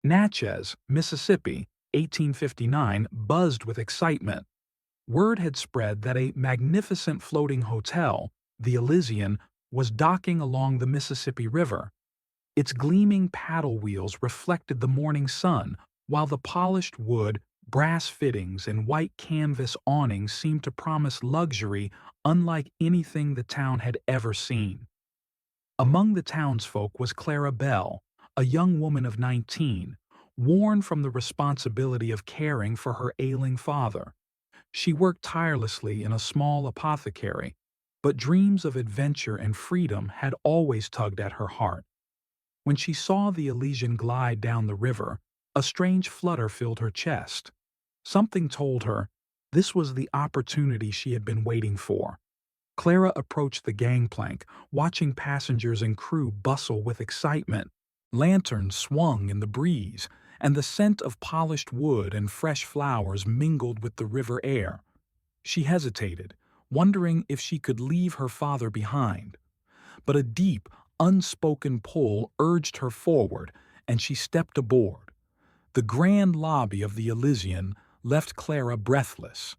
Natchez, Mississippi, 1859, buzzed with excitement. Word had spread that a magnificent floating hotel, the Elysian, was docking along the Mississippi River. Its gleaming paddle wheels reflected the morning sun, while the polished wood, brass fittings, and white canvas awnings seemed to promise luxury unlike anything the town had ever seen. Among the townsfolk was Clara Bell, a young woman of 19, worn from the responsibility of caring for her ailing father. She worked tirelessly in a small apothecary, but dreams of adventure and freedom had always tugged at her heart. When she saw the Elysian glide down the river, a strange flutter filled her chest. Something told her this was the opportunity she had been waiting for. Clara approached the gangplank, watching passengers and crew bustle with excitement. Lanterns swung in the breeze, and the scent of polished wood and fresh flowers mingled with the river air. She hesitated, wondering if she could leave her father behind. But a deep, unspoken pull urged her forward, and she stepped aboard. The grand lobby of the Elysian left Clara breathless.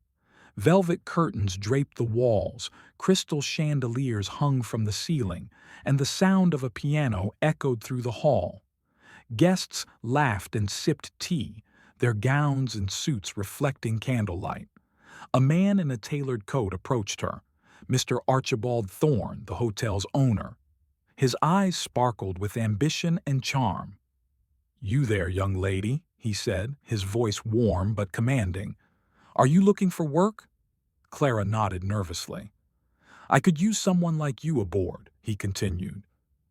Velvet curtains draped the walls, crystal chandeliers hung from the ceiling, and the sound of a piano echoed through the hall. Guests laughed and sipped tea, their gowns and suits reflecting candlelight. A man in a tailored coat approached her, Mr. Archibald Thorne, the hotel's owner. His eyes sparkled with ambition and charm. "You there, young lady," he said, his voice warm but commanding. "Are you looking for work?" Clara nodded nervously. "I could use someone like you aboard," he continued.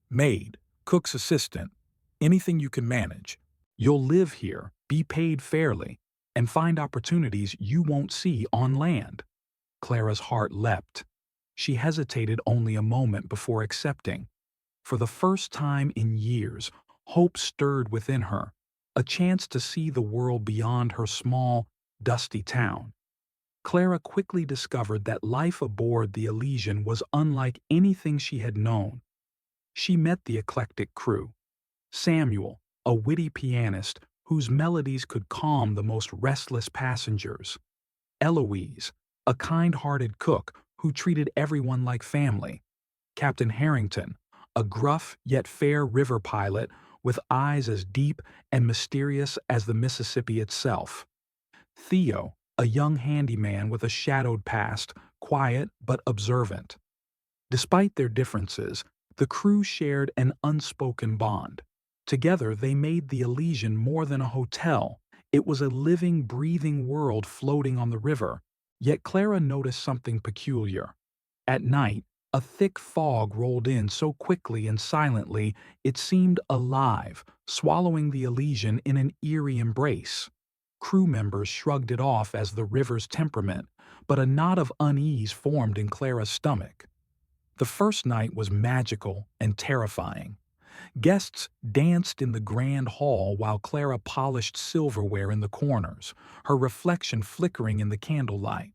"Maid, cook's assistant, anything you can manage. You'll live here, be paid fairly, and find opportunities you won't see on land." Clara's heart leapt. She hesitated only a moment before accepting. For the first time in years, hope stirred within her, a chance to see the world beyond her small, dusty town. Clara quickly discovered that life aboard the Elysian was unlike anything she had known. She met the eclectic crew. Samuel, a witty pianist whose melodies could calm the most restless passengers. Eloise, a kind-hearted cook who treated everyone like family. Captain Harrington, a gruff yet fair river pilot with eyes as deep and mysterious as the Mississippi itself. Theo, a young handyman with a shadowed past, quiet but observant. Despite their differences, the crew shared an unspoken bond. Together they made the Elysian more than a hotel. It was a living, breathing world floating on the river. Yet Clara noticed something peculiar. At night, a thick fog rolled in so quickly and silently it seemed alive, swallowing the Elysian in an eerie embrace. Crew members shrugged it off as the river's temperament, but a knot of unease formed in Clara's stomach. The first night was magical and terrifying. Guests danced in the grand hall while Clara polished silverware in the corners, her reflection flickering in the candlelight.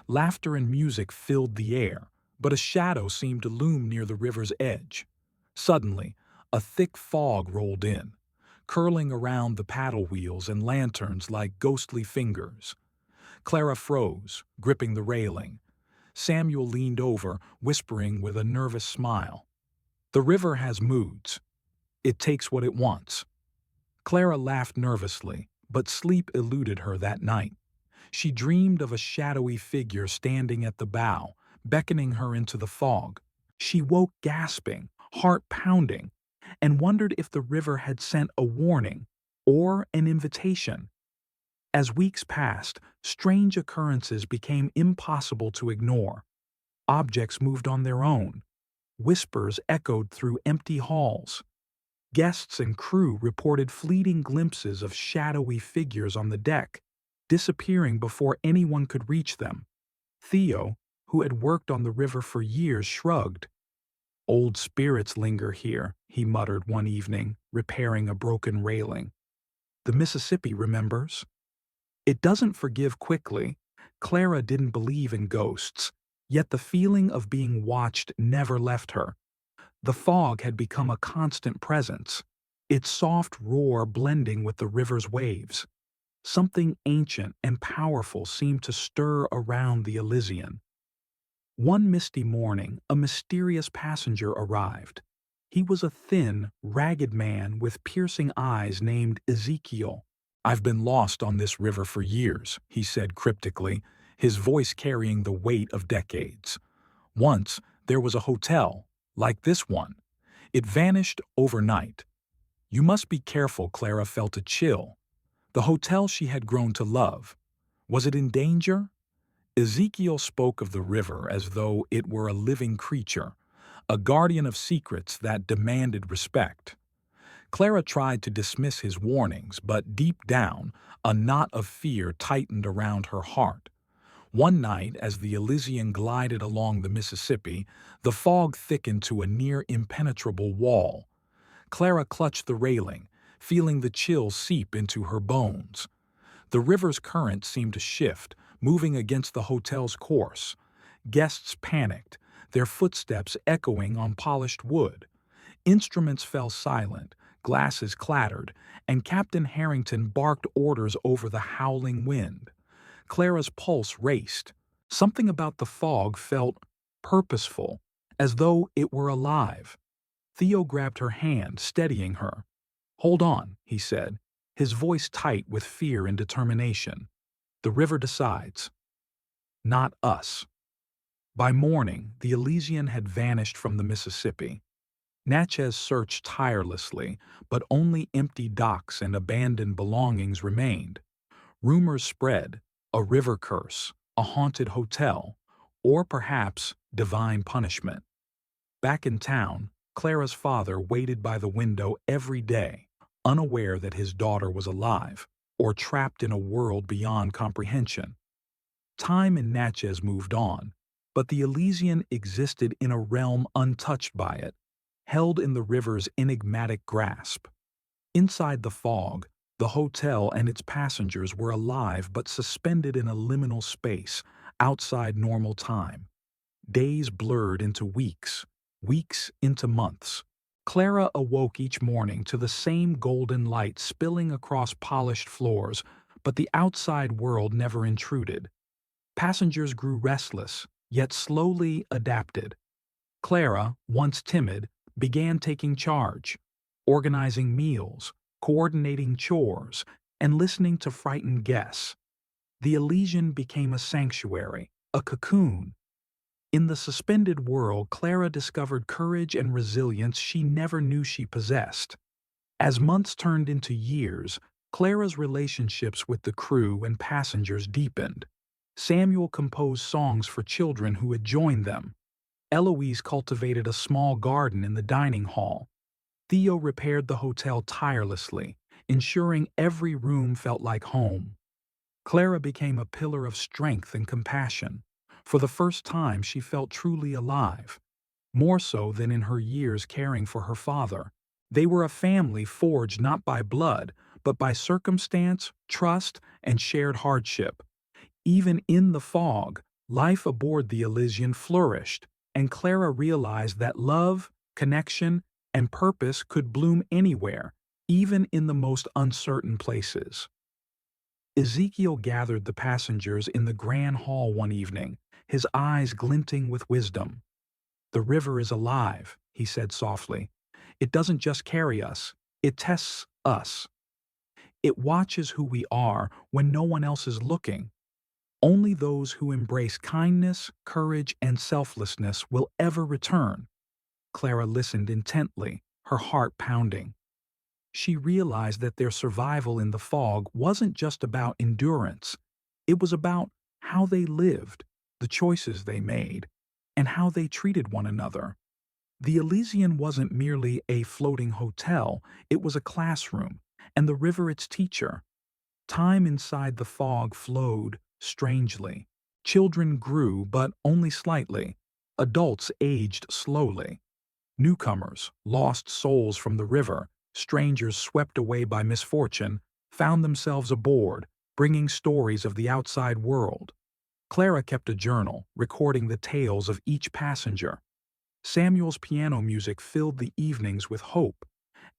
Laughter and music filled the air, but a shadow seemed to loom near the river's edge. Suddenly, a thick fog rolled in, curling around the paddle wheels and lanterns like ghostly fingers. Clara froze, gripping the railing. Samuel leaned over, whispering with a nervous smile. "The river has moods. It takes what it wants." Clara laughed nervously, but sleep eluded her that night. She dreamed of a shadowy figure standing at the bow, beckoning her into the fog. She woke gasping, heart pounding, and wondered if the river had sent a warning or an invitation. As weeks passed, strange occurrences became impossible to ignore. Objects moved on their own. Whispers echoed through empty halls. Guests and crew reported fleeting glimpses of shadowy figures on the deck, disappearing before anyone could reach them. Theo, who had worked on the river for years, shrugged. "Old spirits linger here," he muttered one evening, repairing a broken railing. "The Mississippi remembers. It doesn't forgive quickly." Clara didn't believe in ghosts, yet the feeling of being watched never left her. The fog had become a constant presence. its soft roar blending with the river's waves. Something ancient and powerful seemed to stir around the Elysian. One misty morning, a mysterious passenger arrived. He was a thin, ragged man with piercing eyes named Ezekiel. "I've been lost on this river for years," he said cryptically, his voice carrying the weight of decades. "Once, there was a hotel, like this one. It vanished overnight." You must be careful, Clara felt a chill. The hotel she had grown to love. Was it in danger? Ezekiel spoke of the river as though it were a living creature, a guardian of secrets that demanded respect. Clara tried to dismiss his warnings, but deep down, a knot of fear tightened around her heart. One night, as the Elysian glided along the Mississippi, the fog thickened to a near impenetrable wall. Clara clutched the railing, feeling the chill seep into her bones. The river's current seemed to shift, moving against the hotel's course. Guests panicked, their footsteps echoing on polished wood. Instruments fell silent, glasses clattered, and Captain Harrington barked orders over the howling wind. Clara's pulse raced. Something about the fog felt purposeful, as though it were alive. Theo grabbed her hand, steadying her. "Hold on," he said, his voice tight with fear and determination. "The river decides. Not us." By morning, the Elysian had vanished from the Mississippi. Natchez searched tirelessly, but only empty docks and abandoned belongings remained. Rumors spread, a river curse, a haunted hotel, or perhaps divine punishment. Back in town, Clara's father waited by the window every day, unaware that his daughter was alive, or trapped in a world beyond comprehension. Time in Natchez moved on, but the Elysian existed in a realm untouched by it, held in the river's enigmatic grasp. Inside the fog, the hotel and its passengers were alive but suspended in a liminal space, outside normal time. Days blurred into weeks, weeks into months. Clara awoke each morning to the same golden light spilling across polished floors, but the outside world never intruded. Passengers grew restless, yet slowly adapted. Clara, once timid, began taking charge, organizing meals, coordinating chores, and listening to frightened guests. The Elysian became a sanctuary, a cocoon. In the suspended world, Clara discovered courage and resilience she never knew she possessed. As months turned into years, Clara's relationships with the crew and passengers deepened. Samuel composed songs for children who had joined them. Eloise cultivated a small garden in the dining hall. Theo repaired the hotel tirelessly, ensuring every room felt like home. Clara became a pillar of strength and compassion. For the first time, she felt truly alive, more so than in her years caring for her father. They were a family forged not by blood, but by circumstance, trust, and shared hardship. Even in the fog, life aboard the Elysian flourished, and Clara realized that love, connection, and purpose could bloom anywhere, even in the most uncertain places. Ezekiel gathered the passengers in the grand hall one evening, his eyes glinting with wisdom. "The river is alive," he said softly. "It doesn't just carry us, it tests us. It watches who we are when no one else is looking. Only those who embrace kindness, courage, and selflessness will ever return." Clara listened intently, her heart pounding. She realized that their survival in the fog wasn't just about endurance. It was about how they lived, the choices they made, and how they treated one another. The Elysian wasn't merely a floating hotel, it was a classroom, and the river its teacher. Time inside the fog flowed strangely. Children grew, but only slightly. Adults aged slowly. Newcomers, lost souls from the river, strangers swept away by misfortune, found themselves aboard, bringing stories of the outside world. Clara kept a journal, recording the tales of each passenger. Samuel's piano music filled the evenings with hope,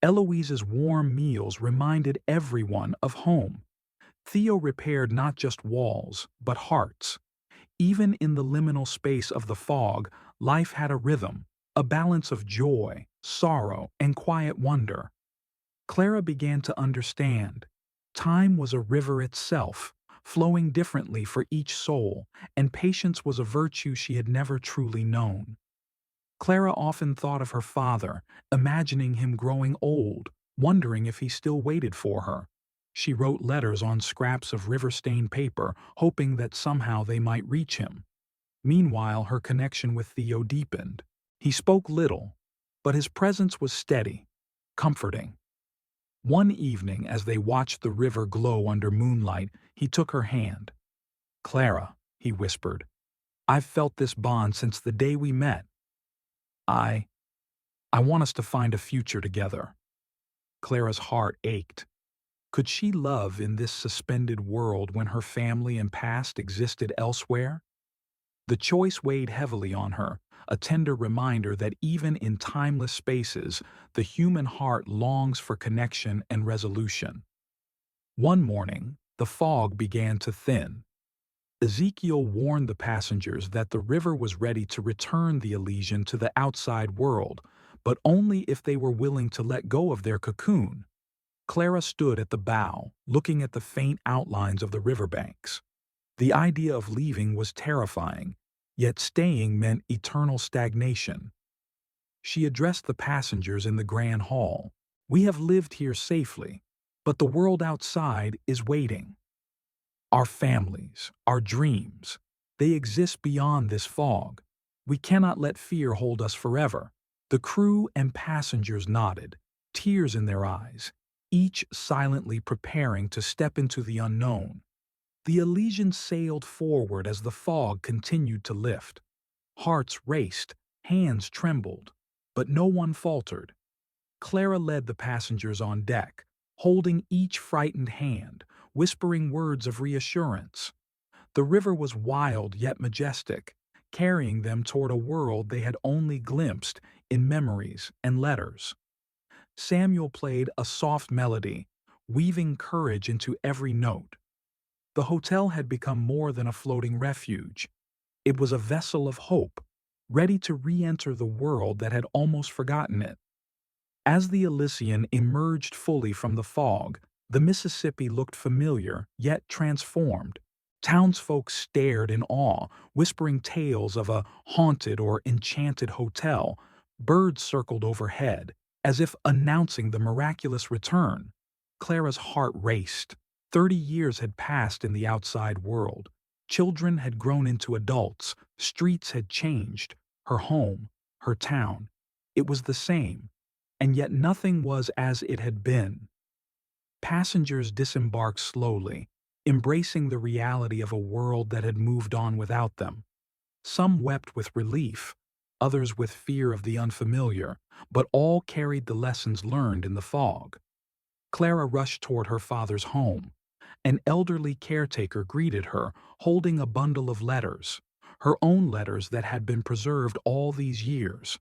Eloise's warm meals reminded everyone of home. Theo repaired not just walls, but hearts. Even in the liminal space of the fog, life had a rhythm, a balance of joy, sorrow, and quiet wonder. Clara began to understand. Time was a river itself, flowing differently for each soul, and patience was a virtue she had never truly known. Clara often thought of her father, imagining him growing old, wondering if he still waited for her. She wrote letters on scraps of river-stained paper, hoping that somehow they might reach him. Meanwhile, her connection with Theo deepened. He spoke little, but his presence was steady, comforting. One evening, as they watched the river glow under moonlight, he took her hand. "Clara," he whispered, "I've felt this bond since the day we met. I I want us to find a future together." Clara's heart ached. Could she love in this suspended world when her family and past existed elsewhere? The choice weighed heavily on her, a tender reminder that even in timeless spaces, the human heart longs for connection and resolution. One morning, the fog began to thin. Ezekiel warned the passengers that the river was ready to return the Elysian to the outside world, but only if they were willing to let go of their cocoon. Clara stood at the bow, looking at the faint outlines of the riverbanks. The idea of leaving was terrifying, yet staying meant eternal stagnation. She addressed the passengers in the grand hall. "We have lived here safely, but the world outside is waiting. Our families, our dreams, they exist beyond this fog. We cannot let fear hold us forever." The crew and passengers nodded, tears in their eyes, each silently preparing to step into the unknown. The Elysian sailed forward as the fog continued to lift. Hearts raced, hands trembled, but no one faltered. Clara led the passengers on deck, holding each frightened hand, whispering words of reassurance. The river was wild yet majestic, carrying them toward a world they had only glimpsed in memories and letters. Samuel played a soft melody, weaving courage into every note. The hotel had become more than a floating refuge. It was a vessel of hope, ready to re-enter the world that had almost forgotten it. As the Elysian emerged fully from the fog, the Mississippi looked familiar, yet transformed. Townsfolk stared in awe, whispering tales of a haunted or enchanted hotel. Birds circled overhead, as if announcing the miraculous return. Clara's heart raced. 30 years had passed in the outside world. Children had grown into adults. Streets had changed. Her home, her town. It was the same, and yet nothing was as it had been. Passengers disembarked slowly, embracing the reality of a world that had moved on without them. Some wept with relief, others with fear of the unfamiliar, but all carried the lessons learned in the fog. Clara rushed toward her father's home. An elderly caretaker greeted her, holding a bundle of letters, her own letters that had been preserved all these years.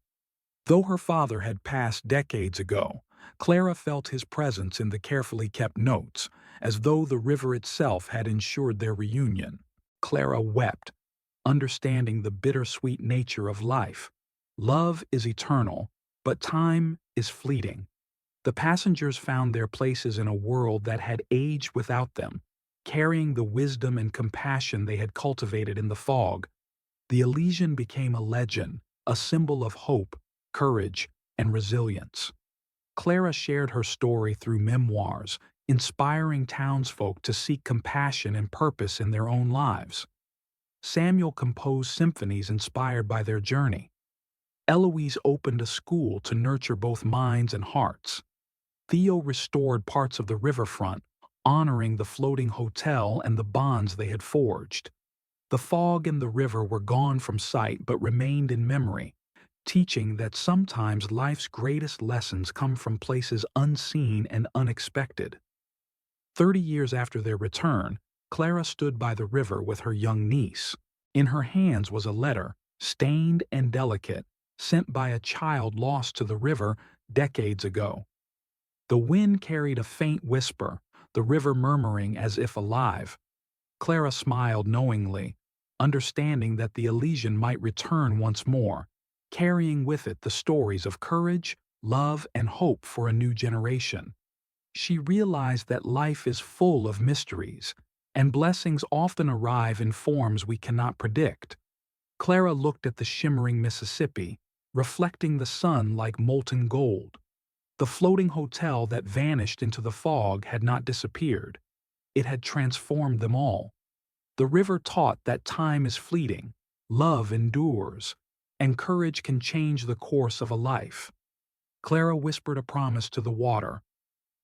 Though her father had passed decades ago, Clara felt his presence in the carefully kept notes, as though the river itself had ensured their reunion. Clara wept, understanding the bittersweet nature of life. Love is eternal, but time is fleeting. The passengers found their places in a world that had aged without them, carrying the wisdom and compassion they had cultivated in the fog. The Elysian became a legend, a symbol of hope, courage, and resilience. Clara shared her story through memoirs, inspiring townsfolk to seek compassion and purpose in their own lives. Samuel composed symphonies inspired by their journey. Eloise opened a school to nurture both minds and hearts. Theo restored parts of the riverfront, honoring the floating hotel and the bonds they had forged. The fog and the river were gone from sight but remained in memory, teaching that sometimes life's greatest lessons come from places unseen and unexpected. 30 years after their return, Clara stood by the river with her young niece. In her hands was a letter, stained and delicate, sent by a child lost to the river decades ago. The wind carried a faint whisper, the river murmuring as if alive. Clara smiled knowingly, understanding that the Elysian might return once more, carrying with it the stories of courage, love, and hope for a new generation. She realized that life is full of mysteries, and blessings often arrive in forms we cannot predict. Clara looked at the shimmering Mississippi, reflecting the sun like molten gold. The floating hotel that vanished into the fog had not disappeared. It had transformed them all. The river taught that time is fleeting, love endures, and courage can change the course of a life. Clara whispered a promise to the water.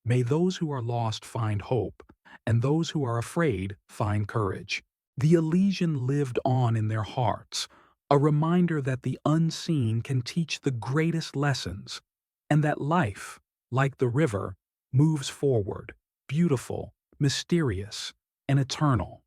May those who are lost find hope, and those who are afraid find courage. The Elysian lived on in their hearts, a reminder that the unseen can teach the greatest lessons, and that life, like the river, moves forward, beautiful, mysterious, and eternal.